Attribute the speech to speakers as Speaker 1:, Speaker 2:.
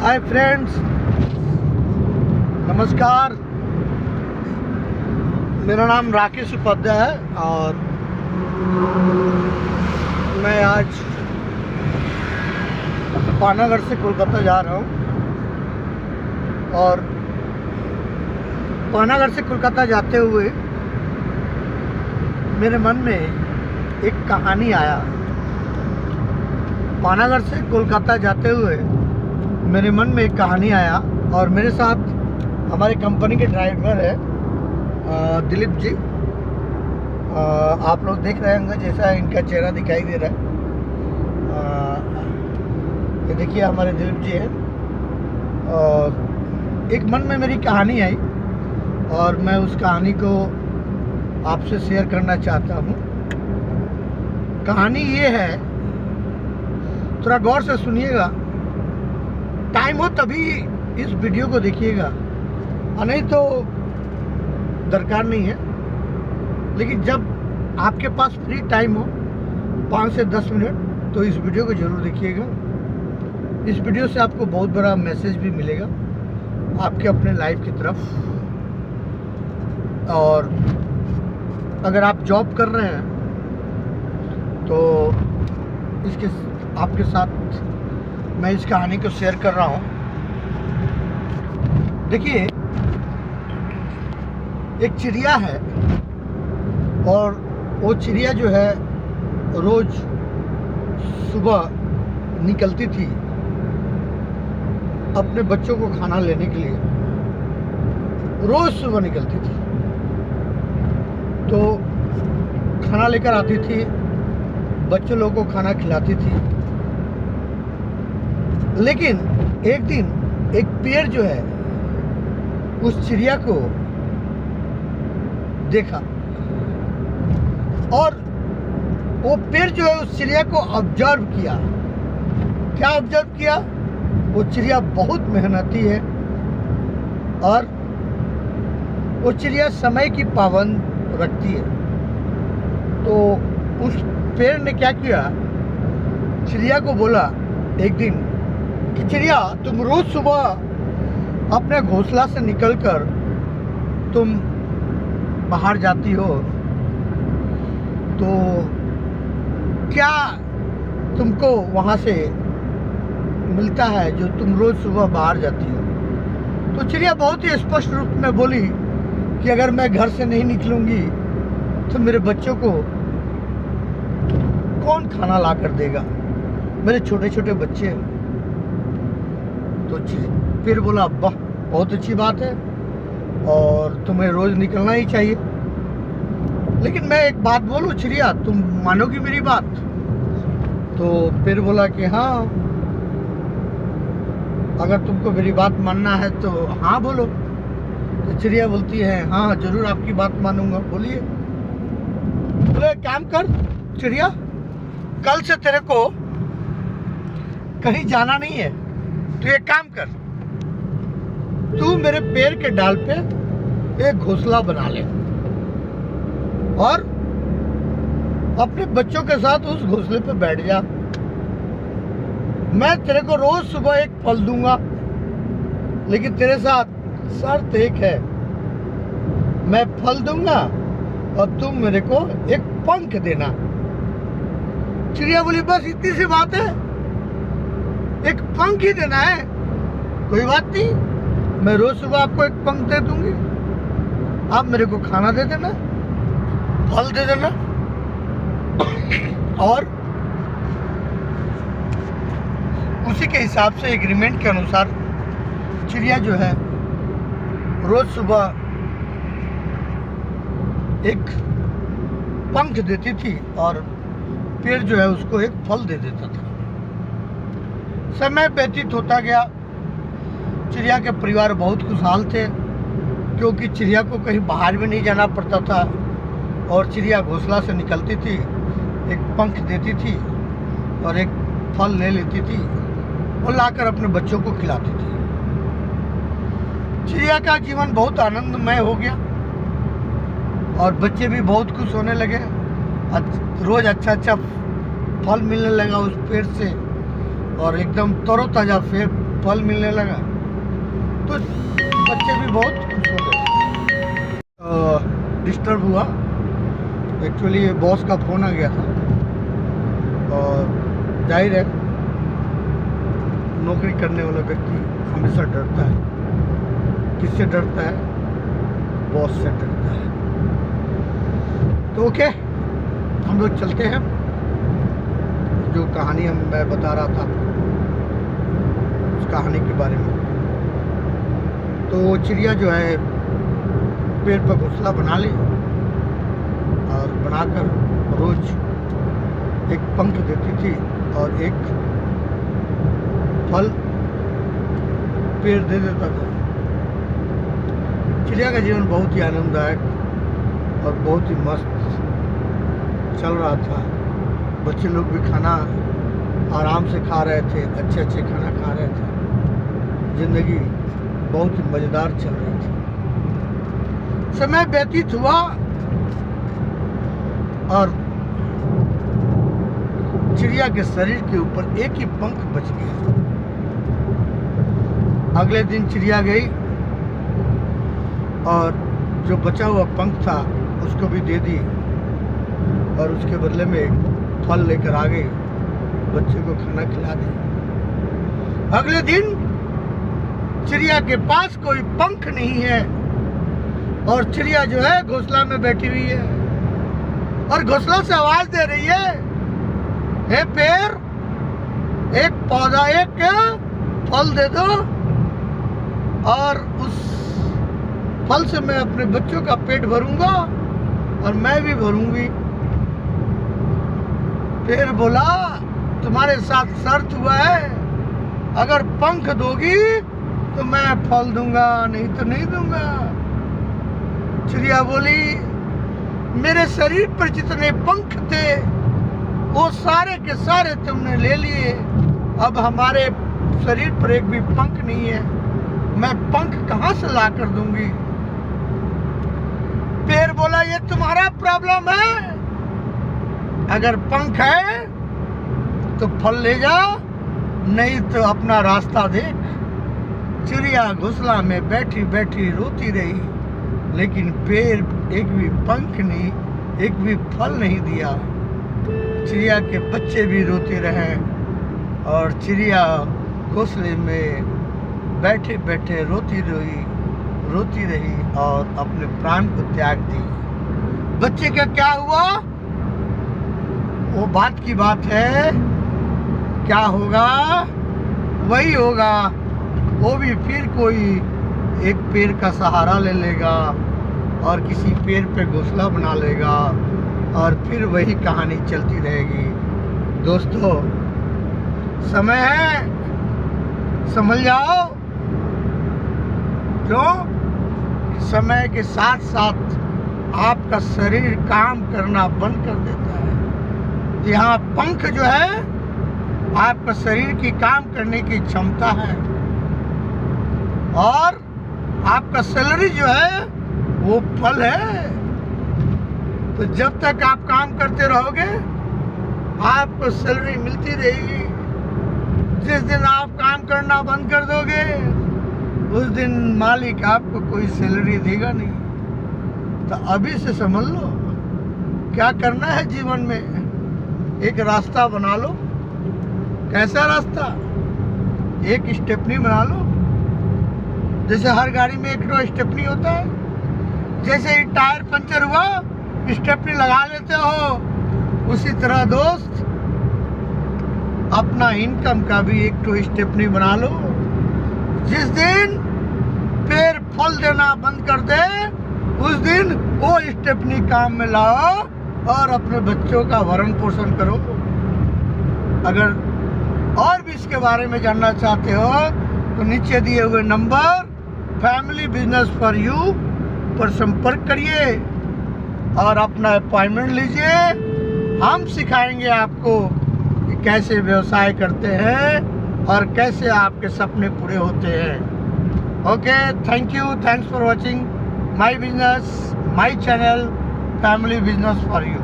Speaker 1: Hi friends, नमस्कार। मेरा नाम राकेश उपाध्याय है और मैं आज पानागढ़ से कोलकाता जा रहा हूँ। और पानागढ़ से कोलकाता जाते हुए मेरे मन में एक कहानी आया। पानागढ़ से कोलकाता जाते हुए मेरे मन में एक कहानी आया और मेरे साथ हमारे कंपनी के ड्राइवर है दिलीप जी। आप लोग देख रहे होंगे जैसा इनका चेहरा दिखाई दे रहा है। ये देखिए हमारे दिलीप जी हैं। और एक मन में मेरी कहानी आई और मैं उस कहानी को आपसे शेयर करना चाहता हूँ। कहानी ये है, थोड़ा गौर से सुनिएगा। टाइम हो तभी इस वीडियो को देखिएगा, नहीं तो दरकार नहीं है। लेकिन जब आपके पास फ्री टाइम हो 5 से 10 मिनट तो इस वीडियो को ज़रूर देखिएगा। इस वीडियो से आपको बहुत बड़ा मैसेज भी मिलेगा आपके अपने लाइफ की तरफ। और अगर आप जॉब कर रहे हैं तो इसके आपके साथ मैं इस कहानी को शेयर कर रहा हूँ। देखिए, एक चिड़िया है और वो चिड़िया जो है रोज सुबह निकलती थी अपने बच्चों को खाना लेने के लिए। रोज सुबह निकलती थी तो खाना लेकर आती थी, बच्चों लोगों को खाना खिलाती थी। लेकिन एक दिन एक पेड़ जो है उस चिड़िया को देखा और वो पेड़ जो है उस चिड़िया को ऑब्जर्व किया। क्या ऑब्जर्व किया? वो चिड़िया बहुत मेहनती है और वो चिड़िया समय की पाबंद रखती है। तो उस पेड़ ने क्या किया, चिड़िया को बोला एक दिन कि चिड़िया, तुम रोज सुबह अपने घोंसला से निकलकर तुम बाहर जाती हो, तो क्या तुमको वहाँ से मिलता है जो तुम रोज सुबह बाहर जाती हो? तो चिड़िया बहुत ही स्पष्ट रूप में बोली कि अगर मैं घर से नहीं निकलूंगी तो मेरे बच्चों को कौन खाना ला कर देगा? मेरे छोटे छोटे बच्चे हैं। तो फिर बोला, वाह, बहुत अच्छी बात है और तुम्हें रोज निकलना ही चाहिए। लेकिन मैं एक बात बोलूं चिड़िया, तुम मानोगी मेरी बात? तो फिर बोला कि हाँ, अगर तुमको मेरी बात मानना है तो हाँ बोलो। तो चिड़िया बोलती है, हाँ जरूर आपकी बात मानूंगा, बोलिए। बोले, काम कर चिड़िया, कल से तेरे को कहीं जाना नहीं है, तो एक काम कर, तू मेरे पेड़ के डाल पे एक घोंसला बना ले और अपने बच्चों के साथ उस घोंसले पे बैठ जा। मैं तेरे को रोज सुबह एक फल दूंगा, लेकिन तेरे साथ शर्त एक है, मैं फल दूंगा और तुम मेरे को एक पंख देना। चिड़िया बोली, बस इतनी सी बात है, एक पंख ही देना है? कोई बात नहीं, मैं रोज सुबह आपको एक पंख दे दूंगी, आप मेरे को खाना दे देना, फल दे देना। और उसी के हिसाब से एग्रीमेंट के अनुसार चिड़िया जो है रोज सुबह एक पंख देती थी और पेड़ जो है उसको एक फल दे देता था। समय व्यतीत होता गया, चिड़िया के परिवार बहुत खुशहाल थे क्योंकि चिड़िया को कहीं बाहर भी नहीं जाना पड़ता था और चिड़िया घोंसला से निकलती थी, एक पंख देती थी और एक फल ले लेती थी और लाकर अपने बच्चों को खिलाती थी। चिड़िया का जीवन बहुत आनंदमय हो गया और बच्चे भी बहुत खुश होने लगे। रोज अच्छा अच्छा फल मिलने लगा उस पेड़ से और एकदम तरोताज़ा फल मिलने लगा तो बच्चे भी बहुत खुश हो गए। डिस्टर्ब हुआ, एक्चुअली बॉस का फ़ोन आ गया था और जाहिर है नौकरी करने वाला व्यक्ति हमेशा डरता है। किससे डरता है? बॉस से डरता है। तो ओके, हम लोग चलते हैं। जो कहानी मैं बता रहा था उस कहानी के बारे में। तो चिड़िया जो है पेड़ पर घोंसला बना ली और बनाकर रोज एक पंख देती थी और एक फल पेड़ दे देता था। चिड़िया का जीवन बहुत ही आनंददायक और बहुत ही मस्त चल रहा था। बच्चे लोग भी खाना आराम से खा रहे थे, अच्छे अच्छे खाना खा रहे थे। जिंदगी बहुत ही मज़ेदार चल रही थी। समय व्यतीत हुआ और चिड़िया के शरीर के ऊपर एक ही पंख बच गया। अगले दिन चिड़िया गई और जो बचा हुआ पंख था उसको भी दे दी और उसके बदले में एक फल लेकर आ गई, बच्चे को खाना खिला दी। अगले दिन चिड़िया के पास कोई पंख नहीं है और चिड़िया जो है घोंसला में बैठी हुई है और घोंसला से आवाज दे रही है, हे पेड़, एक पौधा, एक फल दे दो और उस फल से मैं अपने बच्चों का पेट भरूंगा और मैं भी भरूंगी। पेड़ बोला, तुम्हारे साथ शर्त हुआ है, अगर पंख दोगी तो मैं फल दूंगा, नहीं तो नहीं दूंगा। चिड़िया बोली, मेरे शरीर पर जितने पंख थे वो सारे के सारे तुमने ले लिए, अब हमारे शरीर पर एक भी पंख नहीं है, मैं पंख कहाँ से ला कर दूंगी। पेड़ बोला, ये तुम्हारा प्रॉब्लम है, अगर पंख है तो फल ले जा, नहीं तो अपना रास्ता देख। चिड़िया घोंसला में बैठी बैठी रोती रही, लेकिन पेड़ एक भी पंख नहीं, एक भी फल नहीं दिया। चिड़िया के बच्चे भी रोते रहे और चिड़िया घोंसले में बैठे बैठे रोती रही और अपने प्राण को त्याग दी। बच्चे का क्या हुआ वो बात की बात है, क्या होगा वही होगा। वो भी फिर कोई एक पेड़ का सहारा ले लेगा और किसी पेड़ पे घोंसला बना लेगा और फिर वही कहानी चलती रहेगी। दोस्तों, समय है, समझ जाओ। क्यों? समय के साथ साथ आपका शरीर काम करना बंद कर देता है। यहाँ पंख जो है आपका शरीर की काम करने की क्षमता है और आपका सैलरी जो है वो फल है। तो जब तक आप काम करते रहोगे आपको सैलरी मिलती रहेगी। जिस दिन आप काम करना बंद कर दोगे उस दिन मालिक आपको कोई सैलरी देगा नहीं। तो अभी से समझ लो क्या करना है जीवन में। एक रास्ता बना लो। कैसा रास्ता? एक स्टेपनी बना लो। जैसे हर गाड़ी में एक स्टेपनी होता है, जैसे ही टायर पंचर हुआ स्टेपनी लगा लेते हो, उसी तरह दोस्त अपना इनकम का भी एक स्टेपनी बना लो। जिस दिन पेड़ फल देना बंद कर दे उस दिन वो स्टेपनी काम में लाओ और अपने बच्चों का भरण पोषण करो। अगर और भी इसके बारे में जानना चाहते हो तो नीचे दिए हुए number family business for you पर संपर्क करिए और अपना अपॉइंटमेंट लीजिए। हम सिखाएंगे आपको कि कैसे व्यवसाय करते हैं और कैसे आपके सपने पूरे होते हैं। Okay, thank you, thanks for watching my business, my channel family business for you.